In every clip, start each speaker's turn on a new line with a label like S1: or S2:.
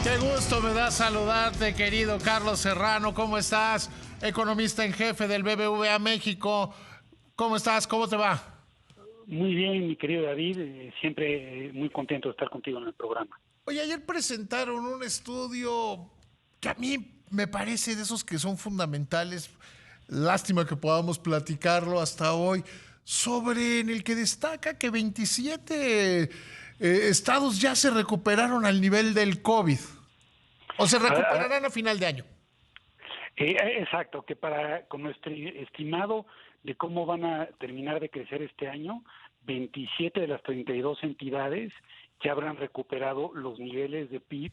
S1: Qué gusto me da saludarte, querido Carlos Serrano. ¿Cómo estás? Economista en jefe del BBVA México. ¿Cómo estás? ¿Cómo te va?
S2: Muy bien, mi querido David, siempre muy contento de estar contigo en el programa.
S1: Oye, ayer presentaron un estudio que a mí me parece de esos que son fundamentales. Lástima que podamos platicarlo hasta hoy, sobre en el que destaca que 27 estados ya se recuperaron al nivel del COVID. O se
S2: Ah, ah,
S1: recuperarán a final de año.
S2: exacto, que con nuestro estimado de cómo van a terminar de crecer este año, 27 de las 32 entidades ya habrán recuperado los niveles de PIB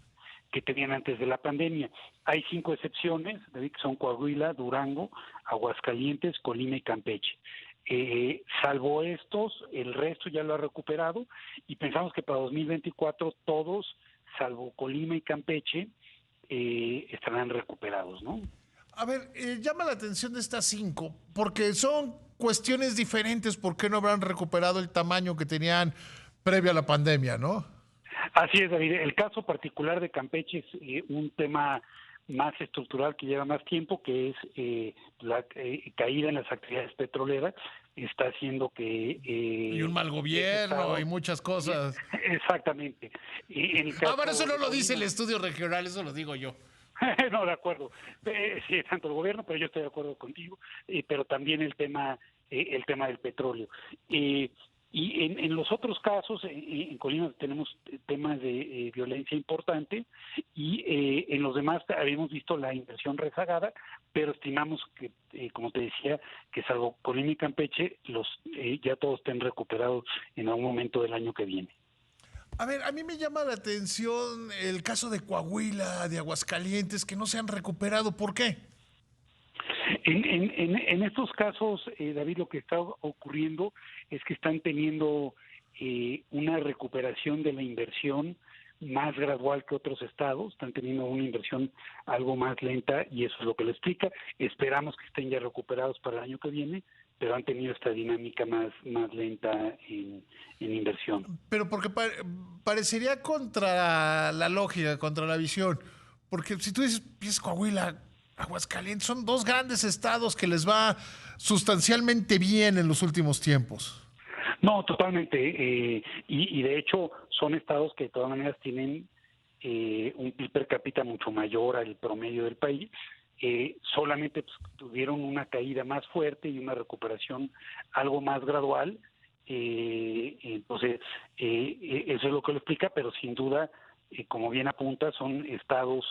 S2: que tenían antes de la pandemia. Hay 5 excepciones, David, que son Coahuila, Durango, Aguascalientes, Colima y Campeche. Salvo estos, el resto ya lo ha recuperado y pensamos que para 2024 todos, salvo Colima y Campeche, estarán recuperados, ¿no?
S1: A ver, llama la atención de estas 5, porque son cuestiones diferentes. ¿Por qué no habrán recuperado el tamaño que tenían previo a la pandemia, no?
S2: Así es, David. El caso particular de Campeche es un tema más estructural que lleva más tiempo, que es la caída en las actividades petroleras, está haciendo que
S1: Y un mal
S2: ese
S1: gobierno y
S2: estado...
S1: muchas cosas.
S2: Exactamente. Y en el
S1: Ah, bueno, eso
S2: caso
S1: no
S2: de
S1: lo dice el
S2: Colima,
S1: estudio regional, eso lo digo yo.
S2: no, de acuerdo. Sí, tanto el gobierno, pero yo estoy de acuerdo contigo, pero también el tema del petróleo. Y en los otros casos, en Colima tenemos temas de violencia importante y en los demás habíamos visto la inversión rezagada, pero estimamos que, como te decía, que salvo Colima y Campeche, ya todos estén recuperados en algún momento del año que viene.
S1: A ver, a mí me llama la atención el caso de Coahuila, de Aguascalientes, que no se han recuperado. ¿Por qué?
S2: En estos casos, David, lo que está ocurriendo es que están teniendo una recuperación de la inversión más gradual que otros estados, están teniendo una inversión algo más lenta y eso es lo que lo explica. Esperamos que estén ya recuperados para el año que viene, pero han tenido esta dinámica más lenta en inversión.
S1: Pero porque parecería contra la lógica, contra la visión. Porque si tú dices, piensas Coahuila, Aguascalientes, son dos grandes estados que les va sustancialmente bien en los últimos tiempos.
S2: No, totalmente. Y de hecho son estados que de todas maneras tienen un PIB per cápita mucho mayor al promedio del país. Solamente pues, tuvieron una caída más fuerte y una recuperación algo más gradual. Entonces, eso es lo que lo explica, pero sin duda, como bien apunta, son estados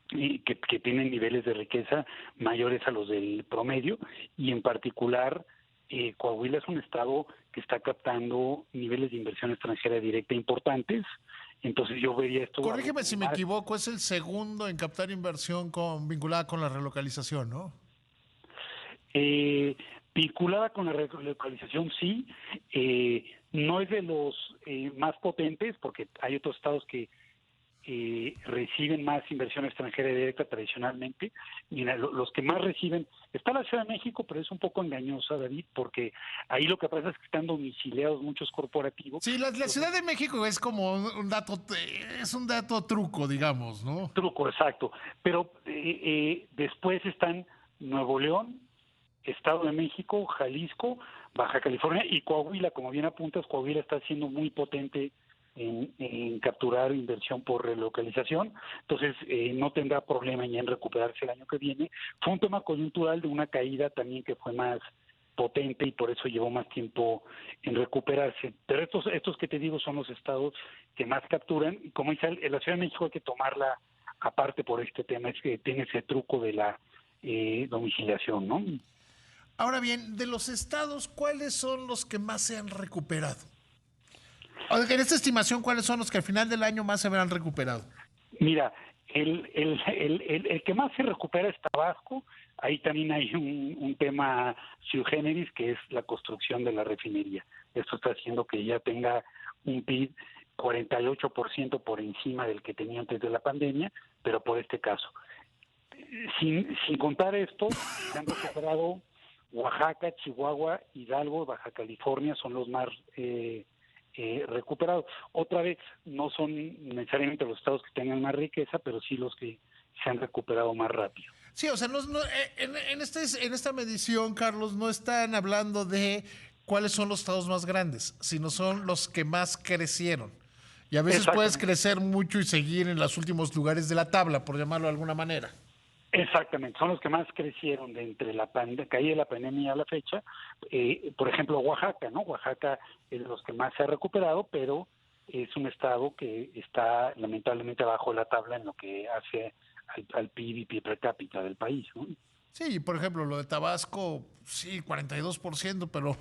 S2: que tienen niveles de riqueza mayores a los del promedio y en particular Coahuila es un estado que está captando niveles de inversión extranjera directa importantes, entonces yo vería esto algo
S1: Corrígeme
S2: como
S1: si me
S2: más
S1: equivoco, es el segundo en captar inversión vinculada con la relocalización, ¿no?
S2: eh, vinculada con la relocalización, sí, no es de los más potentes porque hay otros estados que reciben más inversión extranjera directa tradicionalmente. Mira, los que más reciben, está la Ciudad de México, pero es un poco engañosa, David, porque ahí lo que pasa es que están domiciliados muchos corporativos.
S1: Sí, la
S2: Entonces,
S1: Ciudad de México es como un dato, es un dato truco, digamos, ¿no?
S2: truco, exacto. Pero después están Nuevo León, Estado de México, Jalisco, Baja California y Coahuila. Como bien apuntas, Coahuila está siendo muy potente en capturar inversión por relocalización, entonces no tendrá problema ya en recuperarse el año que viene. Fue un tema coyuntural de una caída también que fue más potente y por eso llevó más tiempo en recuperarse. Pero estos que te digo son los estados que más capturan y como dice, en la Ciudad de México hay que tomarla aparte por este tema, es que tiene ese truco de la domiciliación, ¿no?
S1: Ahora bien, de los estados, ¿cuáles son los que más se han recuperado? En esta estimación, ¿cuáles son los que al final del año más se habrán recuperado?
S2: Mira, el que más se recupera es Tabasco. Ahí también hay un tema sui generis, que es la construcción de la refinería. Esto está haciendo que ya tenga un PIB 48% por encima del que tenía antes de la pandemia, pero por este caso. Sin contar esto, se han recuperado Oaxaca, Chihuahua, Hidalgo, Baja California, son los más recuperados. Otra vez, no son necesariamente los estados que tengan más riqueza, pero sí los que se han recuperado más rápido.
S1: Sí, o sea, en esta medición, Carlos, no están hablando de cuáles son los estados más grandes, sino son los que más crecieron. Y a veces puedes
S2: Exactamente.
S1: crecer mucho y seguir en los últimos lugares de la tabla, por llamarlo de alguna manera.
S2: Exactamente, son los que más crecieron de entre la caída de la pandemia a la fecha. Por ejemplo, Oaxaca, ¿no? Oaxaca es de los que más se ha recuperado, pero es un estado que está lamentablemente abajo de la tabla en lo que hace al PIB per cápita del país, ¿no?
S1: Sí, por ejemplo, lo de Tabasco, sí, 42%, pero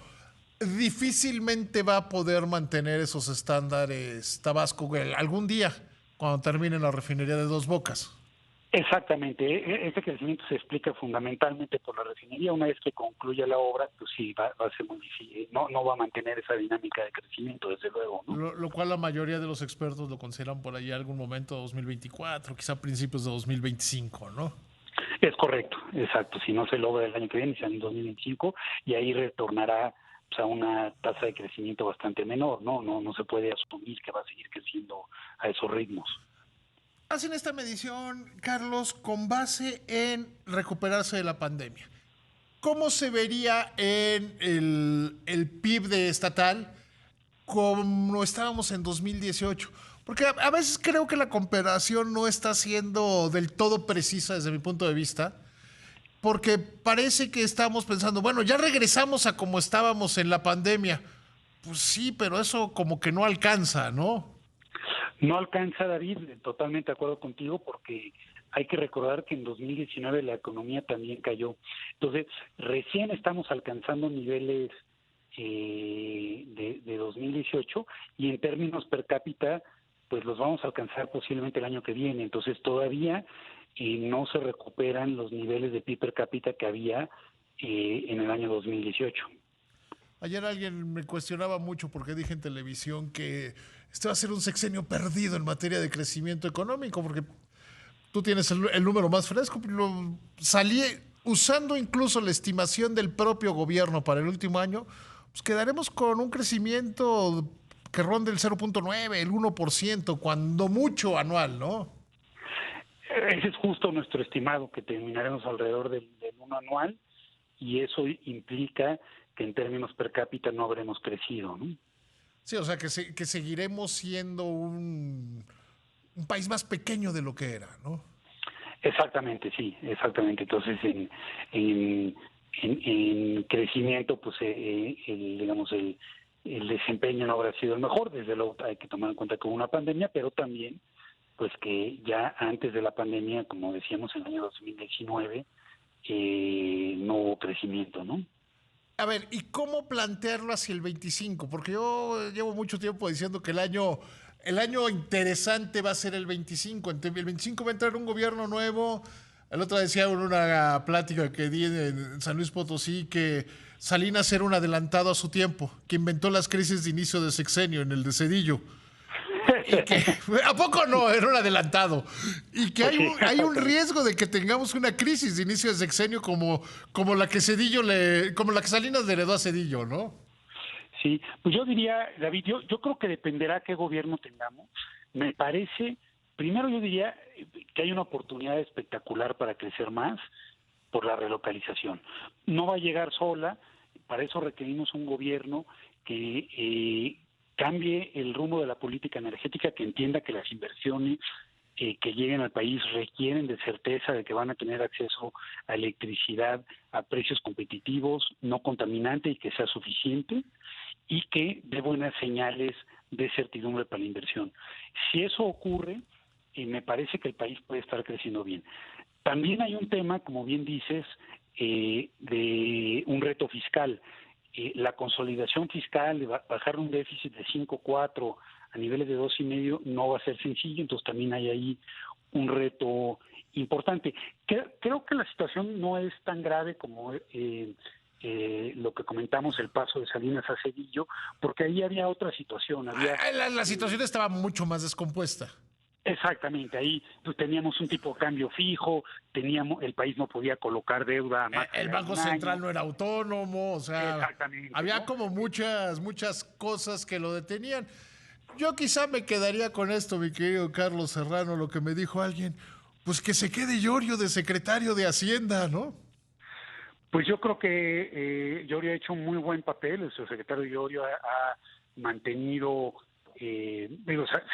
S1: difícilmente va a poder mantener esos estándares Tabasco algún día, cuando termine la refinería de Dos Bocas.
S2: Exactamente, ese crecimiento se explica fundamentalmente por la refinería. Una vez que concluya la obra, pues sí, va a ser muy difícil, no va a mantener esa dinámica de crecimiento, desde luego, ¿no?
S1: Lo cual la mayoría de los expertos lo consideran por ahí algún momento de 2024, quizá principios de 2025, ¿no?
S2: Es correcto, exacto. Si no se logra el año que viene, sea en 2025, y ahí retornará, pues, a una tasa de crecimiento bastante menor, ¿no? No se puede asumir que va a seguir creciendo a esos ritmos.
S1: Hacen esta medición, Carlos, con base en recuperarse de la pandemia. ¿Cómo se vería en el PIB de estatal como estábamos en 2018? Porque a veces creo que la comparación no está siendo del todo precisa desde mi punto de vista, porque parece que estamos pensando, bueno, ya regresamos a como estábamos en la pandemia. Pues sí, pero eso como que no alcanza, ¿no?
S2: No alcanza, David, totalmente de acuerdo contigo, porque hay que recordar que en 2019 la economía también cayó. Entonces, recién estamos alcanzando niveles de 2018, y en términos per cápita, pues los vamos a alcanzar posiblemente el año que viene. Entonces, todavía no se recuperan los niveles de PIB per cápita que había en el año 2018.
S1: Ayer alguien me cuestionaba mucho porque dije en televisión que este va a ser un sexenio perdido en materia de crecimiento económico, porque tú tienes el número más fresco. Salí usando incluso la estimación del propio gobierno para el último año, pues quedaremos con un crecimiento que ronde el 0.9, el 1%, cuando mucho anual, ¿no?
S2: Ese es justo nuestro estimado, que terminaremos alrededor del 1 anual, y eso implica que en términos per cápita no habremos crecido, ¿no?
S1: Sí, o sea que seguiremos siendo un país más pequeño de lo que era, ¿no?
S2: Exactamente, sí, exactamente. Entonces, en, en crecimiento, pues, digamos, el desempeño no habrá sido el mejor. Desde luego hay que tomar en cuenta que hubo una pandemia, pero también, pues, que ya antes de la pandemia, como decíamos, en el año 2019, no hubo crecimiento, ¿no?
S1: A ver, ¿y cómo plantearlo hacia el 25? Porque yo llevo mucho tiempo diciendo que el año interesante va a ser el 25. El 25 va a entrar un gobierno nuevo. El otro decía en una plática que di en San Luis Potosí que Salinas era un adelantado a su tiempo, que inventó las crisis de inicio de sexenio en el de Cedillo. Y que, ¿a poco no? Era un adelantado. Y que
S2: Pues sí,
S1: hay un
S2: exactamente.
S1: riesgo de que tengamos una crisis de inicio de sexenio como la que como la que Salinas le heredó a Cedillo, ¿no?
S2: Sí, pues yo diría, David, yo creo que dependerá qué gobierno tengamos. Me parece, primero yo diría que hay una oportunidad espectacular para crecer más por la relocalización. No va a llegar sola, para eso requerimos un gobierno que cambie el rumbo de la política energética, que entienda que las inversiones que lleguen al país requieren de certeza de que van a tener acceso a electricidad a precios competitivos, no contaminante, y que sea suficiente, y que dé buenas señales de certidumbre para la inversión. Si eso ocurre, me parece que el país puede estar creciendo bien. También hay un tema, como bien dices, de un reto fiscal. La consolidación fiscal, de bajar un déficit de 5.4 a niveles de 2.5, no va a ser sencillo. Entonces también hay ahí un reto importante. Creo que la situación no es tan grave como lo que comentamos, el paso de Salinas a Cedillo, porque ahí había otra situación. Había
S1: La situación estaba mucho más descompuesta.
S2: Exactamente, ahí pues, teníamos un tipo de cambio fijo, el país no podía colocar deuda más
S1: El
S2: allá de
S1: Banco
S2: un
S1: Central
S2: año.
S1: no era autónomo, o sea,
S2: Exactamente,
S1: había
S2: ¿no?
S1: como muchas cosas que lo detenían. Yo quizá me quedaría con esto, mi querido Carlos Serrano, lo que me dijo alguien, pues que se quede Llorio de secretario de Hacienda, ¿no?
S2: Pues yo creo que Llorio ha hecho un muy buen papel, el subsecretario Llorio ha mantenido,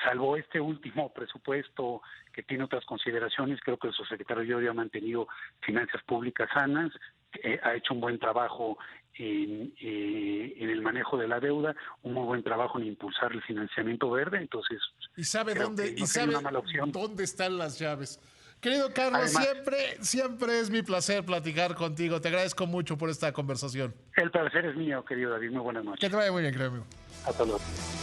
S2: salvo este último presupuesto que tiene otras consideraciones, creo que el subsecretario Llorio ha mantenido finanzas públicas sanas, ha hecho un buen trabajo en el manejo de la deuda, un muy buen trabajo en impulsar el financiamiento verde, entonces
S1: Y sabe
S2: creo
S1: dónde,
S2: que
S1: y
S2: no sería una
S1: sabe
S2: mala opción.
S1: dónde están las llaves. Querido Carlos,
S2: Además,
S1: siempre es mi placer platicar contigo. Te agradezco mucho por esta conversación.
S2: el placer es mío, querido David, muy buenas
S1: Que
S2: noches.
S1: te vaya muy bien, créeme.
S2: Hasta luego.